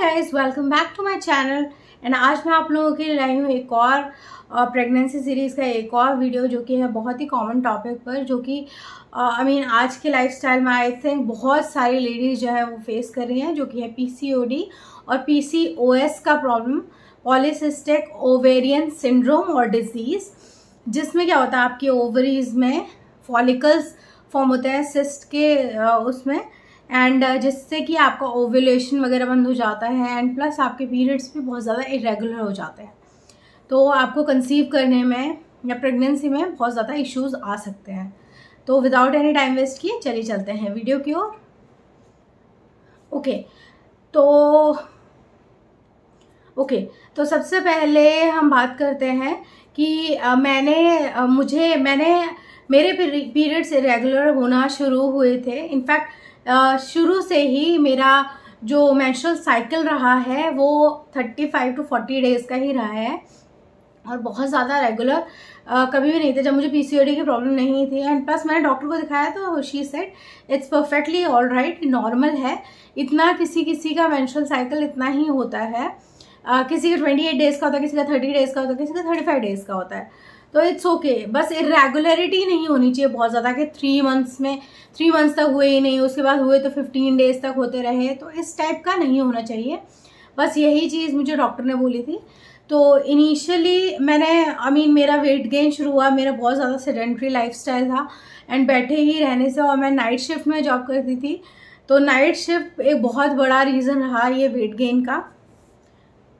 Guys, welcome back to my channel. And आज मैं आप लोगों के लिए लाई हूँ एक और प्रेगनेंसी सीरीज़ का एक और वीडियो जो कि है बहुत ही कॉमन टॉपिक पर, जो कि आज के लाइफस्टाइल में आई थिंक बहुत सारी लेडीज़ जो है वो फेस कर रही हैं, जो कि है पीसीओडी और पीसीओएस का प्रॉब्लम, पॉलीसिस्टिक ओवेरियन सिंड्रोम और डिजीज़, जिसमें क्या होता है आपकी ओवरीज में फॉलिकल्स फॉर्म होते हैं सिस्ट के उसमें, एंड जिससे कि आपका ओव्यूलेशन वगैरह बंद हो जाता है एंड प्लस आपके पीरियड्स भी बहुत ज़्यादा इरेगुलर हो जाते हैं। तो आपको कंसीव करने में या प्रेगनेंसी में बहुत ज़्यादा इश्यूज आ सकते हैं। तो विदाउट एनी टाइम वेस्ट किए चलिए चलते हैं वीडियो की ओर। तो सबसे पहले हम बात करते हैं कि मेरे पीरियड्स इरेगुलर होना शुरू हुए थे। इनफैक्ट शुरू से ही मेरा जो मेंस्ट्रुअल साइकिल रहा है वो 35 to 40 डेज का ही रहा है और बहुत ज़्यादा रेगुलर कभी भी नहीं थे जब मुझे पीसीओडी की प्रॉब्लम नहीं थी। एंड प्लस मैंने डॉक्टर को दिखाया तो she said it's perfectly all right, normal है, इतना किसी का मेंस्ट्रुअल साइकिल इतना ही होता है। किसी का 28 डेज का होता है, किसी का 30 डेज का होता है, किसी का 35 डेज का होता है। तो इट्स ओके, बस इरेगुलरिटी नहीं होनी चाहिए बहुत ज़्यादा कि 3 मंथ्स तक हुए ही नहीं, उसके बाद हुए तो 15 डेज तक होते रहे, तो इस टाइप का नहीं होना चाहिए। बस यही चीज़ मुझे डॉक्टर ने बोली थी। तो इनिशियली मेरा वेट गेन शुरू हुआ, मेरा बहुत ज़्यादा सेडेंट्री लाइफस्टाइल था एंड बैठे ही रहने से, और मैं नाइट शिफ्ट में जॉब करती थी। तो नाइट शिफ्ट एक बहुत बड़ा रीज़न रहा ये वेट गेन का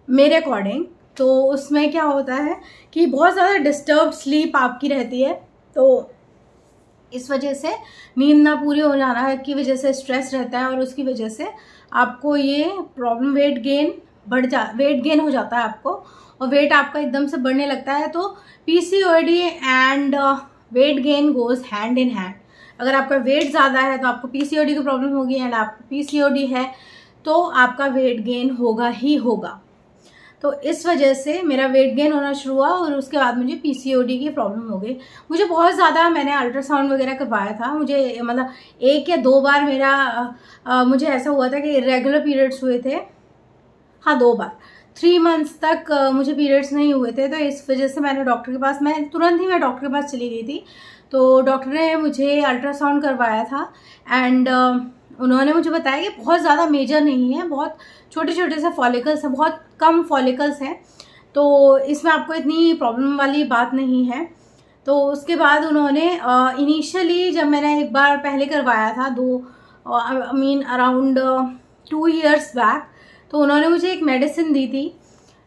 मेरे अकॉर्डिंग। तो उसमें क्या होता है कि बहुत ज़्यादा डिस्टर्ब स्लीप आपकी रहती है, तो इस वजह से नींद ना पूरी हो जाना की वजह से स्ट्रेस रहता है और उसकी वजह से आपको ये प्रॉब्लम वेट गेन हो जाता है आपको, और वेट आपका एकदम से बढ़ने लगता है। तो PCOD and weight gain goes hand in hand. अगर आपका वेट ज़्यादा है तो आपको पीसीओडी की प्रॉब्लम होगी, एंड आपको पीसीओडी है तो आपका वेट गेन होगा ही होगा। तो इस वजह से मेरा वेट गेन होना शुरू हुआ और उसके बाद मुझे पीसीओडी की प्रॉब्लम हो गई। मुझे बहुत ज़्यादा, मैंने अल्ट्रासाउंड वगैरह करवाया था, मुझे 1 या 2 बार मुझे ऐसा हुआ था कि इरेगुलर पीरियड्स हुए थे। हाँ, 2 बार 3 मंथ्स तक मुझे पीरियड्स नहीं हुए थे। तो इस वजह से मैं डॉक्टर के पास चली गई थी। तो डॉक्टर ने मुझे अल्ट्रासाउंड करवाया था एंड उन्होंने मुझे बताया कि बहुत ज़्यादा मेजर नहीं है, बहुत छोटे छोटे से फॉलिकल्स हैं, बहुत कम फॉलिकल्स हैं, तो इसमें आपको इतनी प्रॉब्लम वाली बात नहीं है। तो उसके बाद उन्होंने इनिशियली जब मैंने एक बार पहले करवाया था अराउंड 2 years बैक, तो उन्होंने मुझे एक मेडिसिन दी थी।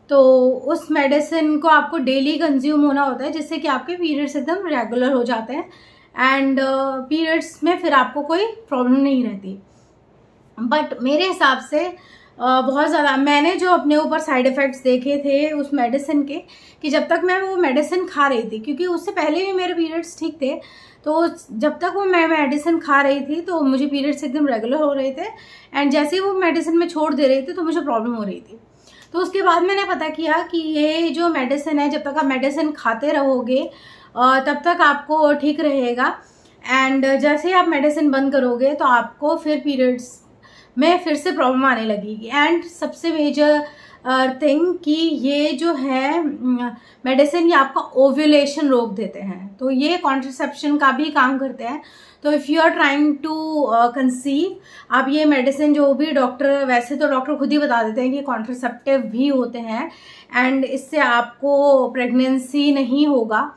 तो उस मेडिसिन को आपको डेली कंज्यूम होना होता है, जिससे कि आपके पीरियड्स एकदम रेगुलर हो जाते हैं एंड पीरियड्स में फिर आपको कोई प्रॉब्लम नहीं रहती। बट मेरे हिसाब से बहुत ज़्यादा मैंने जो अपने ऊपर साइड इफ़ेक्ट्स देखे थे उस मेडिसिन के, कि जब तक मैं वो मेडिसिन खा रही थी, क्योंकि उससे पहले भी मेरे पीरियड्स ठीक थे, तो जब तक वो मैं मेडिसिन खा रही थी तो मुझे पीरियड्स एकदम रेगुलर हो रहे थे, एंड जैसे ही वो मेडिसिन मैं छोड़ दे रही थी तो मुझे प्रॉब्लम हो रही थी। तो उसके बाद मैंने पता किया कि ये जो मेडिसिन है, जब तक आप मेडिसिन खाते रहोगे तब तक आपको ठीक रहेगा, एंड जैसे ही आप मेडिसिन बंद करोगे तो आपको फिर पीरियड्स में फिर से प्रॉब्लम आने लगेगी। एंड सबसे मेजर थिंग कि ये जो है मेडिसिन ये आपका ओव्यूलेशन रोक देते हैं, तो ये कॉन्ट्रासेप्शन का भी काम करते हैं। तो if you are trying to conceive, आप ये मेडिसिन जो भी वैसे तो डॉक्टर खुद ही बता देते हैं कि कॉन्ट्रासेप्टिव भी होते हैं एंड इससे आपको प्रेगनेंसी नहीं होगा।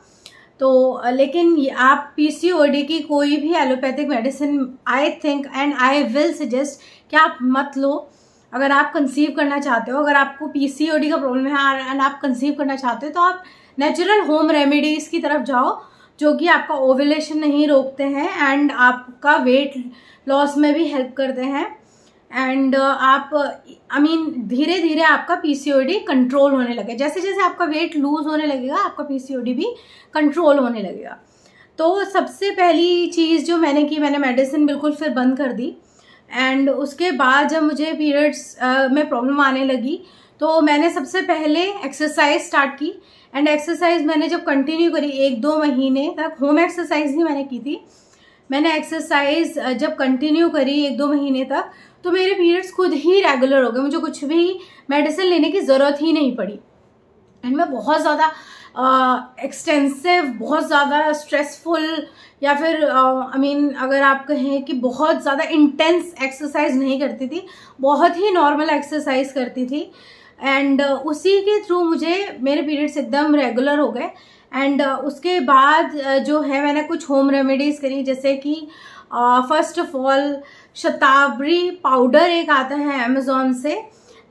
तो लेकिन आप पीसीओडी की कोई भी allopathic medicine I think and I will suggest कि आप मत लो। अगर आप कंसीव करना चाहते हो, अगर आपको पीसीओडी का प्रॉब्लम है एंड आप कंसीव करना चाहते हो, तो आप नेचुरल होम रेमेडीज़ की तरफ जाओ, जो कि आपका ओव्यूलेशन नहीं रोकते हैं एंड आपका वेट लॉस में भी हेल्प करते हैं, एंड आप धीरे धीरे आपका पीसीओडी कंट्रोल होने लगे। जैसे जैसे आपका वेट लूज होने लगेगा आपका पीसीओडी भी कंट्रोल होने लगेगा। तो सबसे पहली चीज़ जो मैंने की, मैंने मेडिसिन बिल्कुल फिर बंद कर दी, एंड उसके बाद जब मुझे पीरियड्स में प्रॉब्लम आने लगी तो मैंने सबसे पहले एक्सरसाइज स्टार्ट की, एंड एक्सरसाइज मैंने जब कंटिन्यू करी 1-2 महीने तक, होम एक्सरसाइज ही मैंने की थी, मैंने एक्सरसाइज जब कंटिन्यू करी 1-2 महीने तक, तो मेरे पीरियड्स खुद ही रेगुलर हो गए, मुझे कुछ भी मेडिसिन लेने की ज़रूरत ही नहीं पड़ी। एंड मैं बहुत ज़्यादा एक्सटेंसिव, बहुत ज़्यादा स्ट्रेसफुल, या फिर अगर आप कहें कि बहुत ज़्यादा इंटेंस एक्सरसाइज नहीं करती थी, बहुत ही नॉर्मल एक्सरसाइज करती थी। एंड उसी के थ्रू मुझे मेरे पीरियड्स एकदम रेगुलर हो गए। एंड उसके बाद जो है मैंने कुछ होम रेमेडीज़ करी, जैसे कि first of all shatavari powder एक आता है अमेज़ॉन से,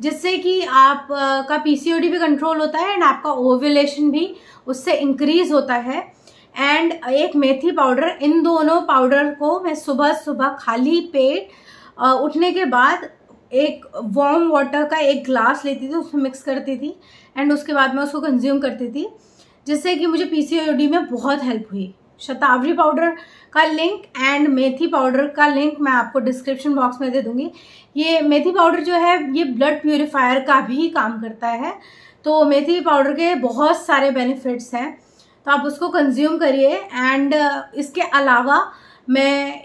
जिससे कि आप का पीसीओडी भी कंट्रोल होता है एंड आपका ओव्यूलेशन भी उससे इंक्रीज होता है। एंड एक मेथी पाउडर, इन दोनों पाउडर को मैं सुबह सुबह खाली पेट उठने के बाद एक वार्म वाटर का 1 ग्लास लेती थी, उसमें मिक्स करती थी एंड उसके बाद मैं उसको कंज्यूम करती थी, जिससे कि मुझे पीसीओडी में बहुत हेल्प हुई। शतावरी पाउडर का लिंक एंड मेथी पाउडर का लिंक मैं आपको डिस्क्रिप्शन बॉक्स में दे दूंगी। ये मेथी पाउडर जो है ये ब्लड प्यूरिफायर का भी काम करता है, तो मेथी पाउडर के बहुत सारे बेनिफिट्स हैं, तो आप उसको कंज्यूम करिए। एंड इसके अलावा मैं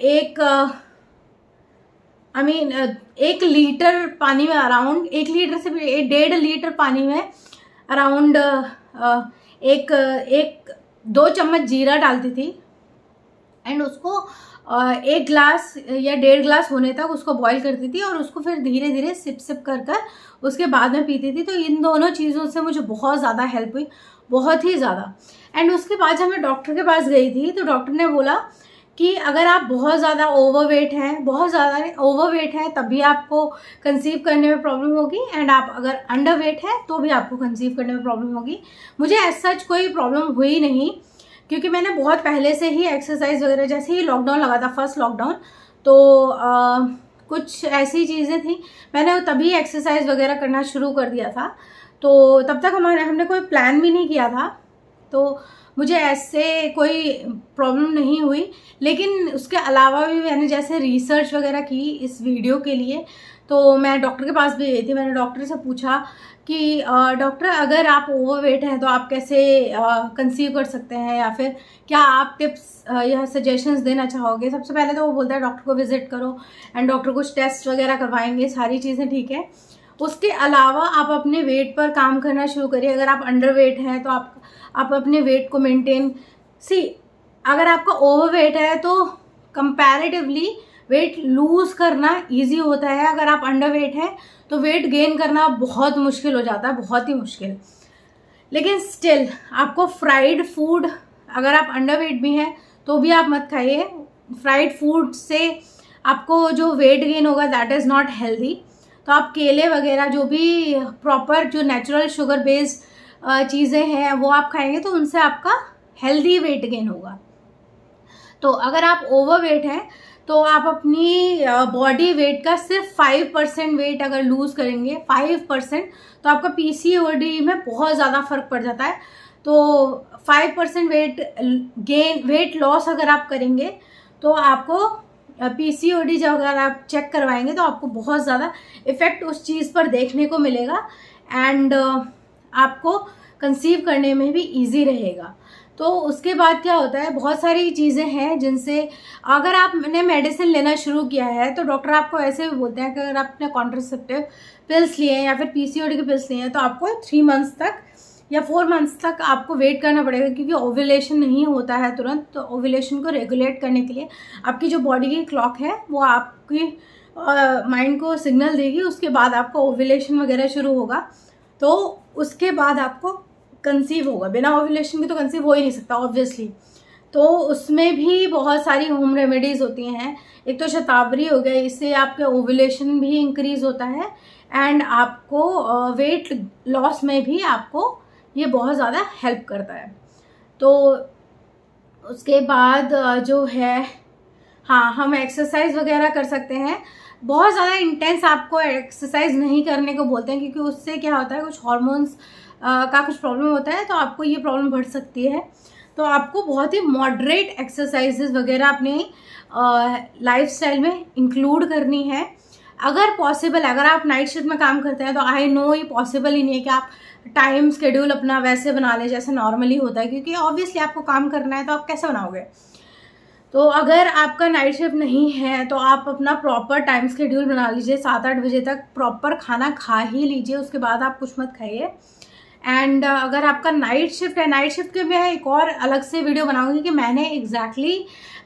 1 लीटर पानी में अराउंड 1 लीटर से भी 1.5 लीटर पानी में अराउंड 2 चम्मच जीरा डालती थी एंड उसको 1 ग्लास या 1.5 ग्लास होने तक उसको बॉईल करती थी और उसको फिर धीरे धीरे सिप सिप कर कर उसके बाद में पीती थी। तो इन दोनों चीज़ों से मुझे बहुत ज़्यादा हेल्प हुई, बहुत ही ज़्यादा। एंड उसके बाद जब मैं डॉक्टर के पास गई थी तो डॉक्टर ने बोला कि अगर आप बहुत ज़्यादा ओवरवेट हैं, बहुत ज़्यादा ओवरवेट है तभी आपको कंसीव करने में प्रॉब्लम होगी, एंड आप अगर अंडरवेट है तो भी आपको कंसीव करने में प्रॉब्लम होगी। मुझे एज सच कोई प्रॉब्लम हुई नहीं, क्योंकि मैंने बहुत पहले से ही एक्सरसाइज वगैरह, जैसे ही लॉकडाउन लगा था, फर्स्ट लॉकडाउन, तो कुछ ऐसी चीज़ें थी, मैंने तभी एक्सरसाइज वगैरह करना शुरू कर दिया था। तो तब तक हमने कोई प्लान भी नहीं किया था, तो मुझे ऐसे कोई प्रॉब्लम नहीं हुई। लेकिन उसके अलावा भी मैंने जैसे रिसर्च वगैरह की इस वीडियो के लिए, तो मैं डॉक्टर के पास भी गई थी। मैंने डॉक्टर से पूछा कि डॉक्टर अगर आप ओवरवेट हैं तो आप कैसे कंसीव कर सकते हैं, या फिर क्या आप टिप्स या सजेशंस देना चाहोगे। सबसे पहले तो वो बोलता है डॉक्टर को विजिट करो एंड डॉक्टर कुछ टेस्ट वगैरह करवाएंगे, सारी चीज़ें ठीक है। उसके अलावा आप अपने वेट पर काम करना शुरू करिए। अगर आप अंडरवेट हैं तो आप अपने वेट को मेंटेन अगर आपका ओवरवेट है तो कंपैरेटिवली वेट लूज करना इजी होता है। अगर आप अंडरवेट हैं तो वेट गेन करना बहुत मुश्किल हो जाता है, बहुत ही मुश्किल। लेकिन स्टिल आपको फ्राइड फूड, अगर आप अंडरवेट भी हैं तो भी आप मत खाइए। फ्राइड फूड से आपको जो वेट गेन होगा दैट इज़ नॉट हेल्दी। तो आप केले वगैरह, जो भी प्रॉपर जो नेचुरल शुगर बेस्ड चीज़ें हैं वो आप खाएंगे तो उनसे आपका हेल्दी वेट गेन होगा। तो अगर आप ओवरवेट हैं तो आप अपनी बॉडी वेट का सिर्फ 5% वेट अगर लूज करेंगे, 5%, तो आपका पीसीओडी में बहुत ज़्यादा फर्क पड़ जाता है। तो 5% वेट लॉस अगर आप करेंगे तो आपको पीसीओडी जब अगर आप चेक करवाएंगे तो आपको बहुत ज़्यादा इफेक्ट उस चीज़ पर देखने को मिलेगा एंड आपको कंसीव करने में भी इजी रहेगा। तो उसके बाद क्या होता है, बहुत सारी चीज़ें हैं जिनसे अगर आपने मेडिसिन लेना शुरू किया है तो डॉक्टर आपको ऐसे भी बोलते हैं कि अगर आपने कॉन्ट्रासेप्टिव पिल्स लिए हैं या फिर पीसीओडी के पिल्स लिए हैं तो आपको 3 मंथ्स तक या 4 मंथ्स तक आपको वेट करना पड़ेगा, क्योंकि ओव्यूलेशन नहीं होता है तुरंत। तो ओव्यूलेशन को रेगुलेट करने के लिए आपकी जो बॉडी की क्लॉक है वो आपकी माइंड को सिग्नल देगी, उसके बाद आपका ओव्यूलेशन वगैरह शुरू होगा, तो उसके बाद आपको कंसीव होगा। बिना ओव्यूलेशन के तो कंसीव हो ही नहीं सकता ऑब्वियसली। तो उसमें भी बहुत सारी होम रेमेडीज़ होती हैं। एक तो शतावरी हो गया, इससे आपके ओव्यूलेशन भी इंक्रीज होता है एंड आपको वेट लॉस में भी आपको ये बहुत ज़्यादा हेल्प करता है। तो उसके बाद जो है, हाँ, हम एक्सरसाइज वगैरह कर सकते हैं। बहुत ज़्यादा इंटेंस आपको एक्सरसाइज नहीं करने को बोलते हैं, क्योंकि उससे क्या होता है, कुछ हॉर्मोन्स का कुछ प्रॉब्लम होता है, तो आपको ये प्रॉब्लम बढ़ सकती है। तो आपको बहुत ही मॉडरेट एक्सरसाइजेज वगैरह अपने लाइफस्टाइल में इंक्लूड करनी है अगर पॉसिबल। अगर आप नाइट शिफ्ट में काम करते हैं तो आई नो ये पॉसिबल ही नहीं है कि आप टाइम शेड्यूल अपना वैसे बना लें जैसे नॉर्मली होता है, क्योंकि ऑब्वियसली आपको काम करना है तो आप कैसे बनाओगे। तो अगर आपका नाइट शिफ्ट नहीं है तो आप अपना प्रॉपर टाइम शेड्यूल बना लीजिए, 7-8 बजे तक प्रॉपर खाना खा ही लीजिए, उसके बाद आप कुछ मत खाइए। एंड अगर आपका नाइट शिफ्ट है, नाइट शिफ्ट के मैं एक और अलग से वीडियो बनाऊंगी कि मैंने एग्जैक्टली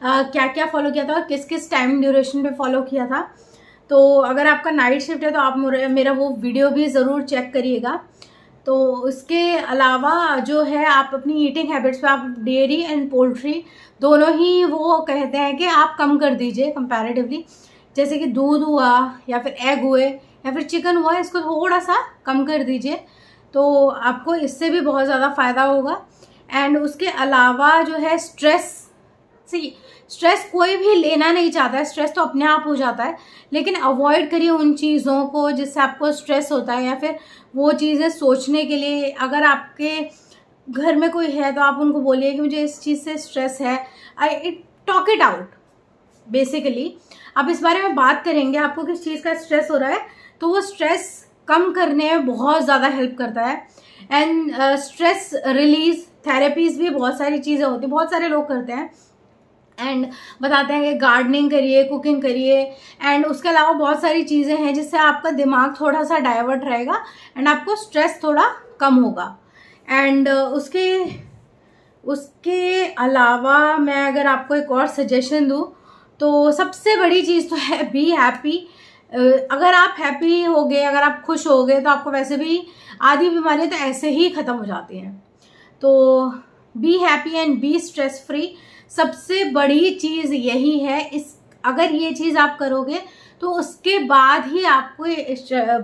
क्या क्या फॉलो किया था और किस किस टाइम ड्यूरेशन पे फॉलो किया था। तो अगर आपका नाइट शिफ्ट है तो आप मेरा वो वीडियो भी ज़रूर चेक करिएगा। तो उसके अलावा जो है आप अपनी ईटिंग हैबिट्स पे आप डेयरी एंड पोल्ट्री दोनों ही वो कहते हैं कि आप कम कर दीजिए कंपैरेटिवली। जैसे कि दूध हुआ या फिर एग हुए या फिर चिकन हुआ, इसको थोड़ा सा कम कर दीजिए, तो आपको इससे भी बहुत ज़्यादा फ़ायदा होगा। एंड उसके अलावा जो है स्ट्रेस कोई भी लेना नहीं चाहता है, स्ट्रेस तो अपने आप हो जाता है, लेकिन अवॉइड करिए उन चीज़ों को जिससे आपको स्ट्रेस होता है, या फिर वो चीज़ें सोचने के लिए अगर आपके घर में कोई है तो आप उनको बोलिए कि मुझे इस चीज़ से स्ट्रेस है, टॉक इट आउट। बेसिकली आप इस बारे में बात करेंगे आपको किस चीज़ का स्ट्रेस हो रहा है, तो वो स्ट्रेस कम करने में बहुत ज़्यादा हेल्प करता है। एंड स्ट्रेस रिलीज थेरेपीज भी बहुत सारी चीज़ें होती हैं, बहुत सारे लोग करते हैं एंड बताते हैं कि गार्डनिंग करिए, कुकिंग करिए। एंड उसके अलावा बहुत सारी चीज़ें हैं जिससे आपका दिमाग थोड़ा सा डाइवर्ट रहेगा एंड आपको स्ट्रेस थोड़ा कम होगा। एंड उसके अलावा मैं अगर आपको एक और सजेशन दूँ तो सबसे बड़ी चीज़ तो है बी हैप्पी। अगर आप हैप्पी हो गए, अगर आप खुश हो गए, तो आपको वैसे भी आधी बीमारियां तो ऐसे ही ख़त्म हो जाती हैं। तो be happy and be stress free, सबसे बड़ी चीज़ यही है। अगर ये चीज़ आप करोगे तो उसके बाद ही आपको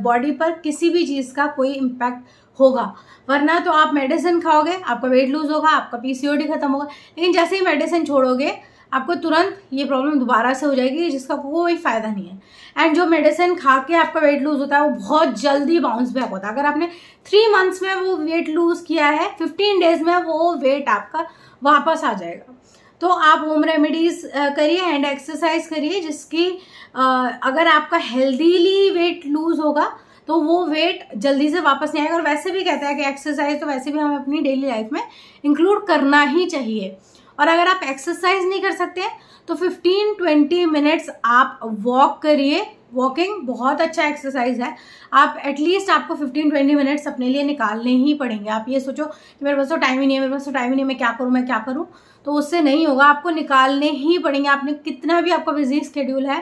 बॉडी पर किसी भी चीज़ का कोई इम्पैक्ट होगा, वरना तो आप मेडिसिन खाओगे, आपका वेट लूज होगा, आपका पीसीओडी खत्म होगा, लेकिन जैसे ही मेडिसिन छोड़ोगे आपको तुरंत ये प्रॉब्लम दोबारा से हो जाएगी, जिसका कोई फायदा नहीं है। एंड जो मेडिसिन खा के आपका वेट लूज होता है वो बहुत जल्दी बाउंस बैक होता है। अगर आपने 3 मंथ्स में वो वेट लूज किया है, 15 डेज में वो वेट आपका वापस आ जाएगा। तो आप होम रेमेडीज करिए एंड एक्सरसाइज करिए, जिसकी अगर आपका हेल्दीली वेट लूज होगा तो वो वेट जल्दी से वापस नहीं आएगा। और वैसे भी कहता है कि एक्सरसाइज तो वैसे भी हमें अपनी डेली लाइफ में इंक्लूड करना ही चाहिए। और अगर आप एक्सरसाइज नहीं कर सकते हैं तो 15-20 मिनट्स आप वॉक करिए। वॉकिंग बहुत अच्छा एक्सरसाइज है। आप एटलीस्ट आपको 15-20 मिनट्स अपने लिए निकालने ही पड़ेंगे। आप ये सोचो कि मेरे पास तो टाइम ही नहीं है, मेरे पास तो टाइम ही नहीं है, मैं क्या करूँ, तो उससे नहीं होगा, आपको निकालने ही पड़ेंगे। आपने कितना भी आपका बिजी शेड्यूल है,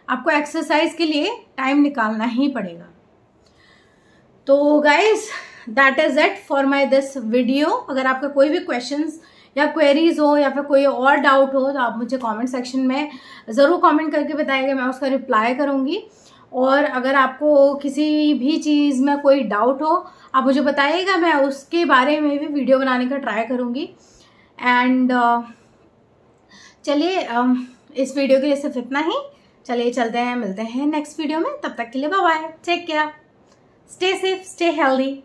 आपको एक्सरसाइज के लिए टाइम निकालना ही पड़ेगा। तो guys that is it for my this video. अगर आपका कोई भी क्वेश्चंस या क्वेरीज हो या फिर कोई और डाउट हो तो आप मुझे कमेंट सेक्शन में ज़रूर कमेंट करके बताइएगा, मैं उसका रिप्लाई करूँगी। और अगर आपको किसी भी चीज़ में कोई डाउट हो आप मुझे बताइएगा, मैं उसके बारे में भी वीडियो बनाने का ट्राई करूँगी। एंड चलिए इस वीडियो के लिए सिर्फ इतना ही। चलिए चलते हैं, मिलते हैं नेक्स्ट वीडियो में। तब तक के लिए bye bye, take care, stay safe, stay healthy.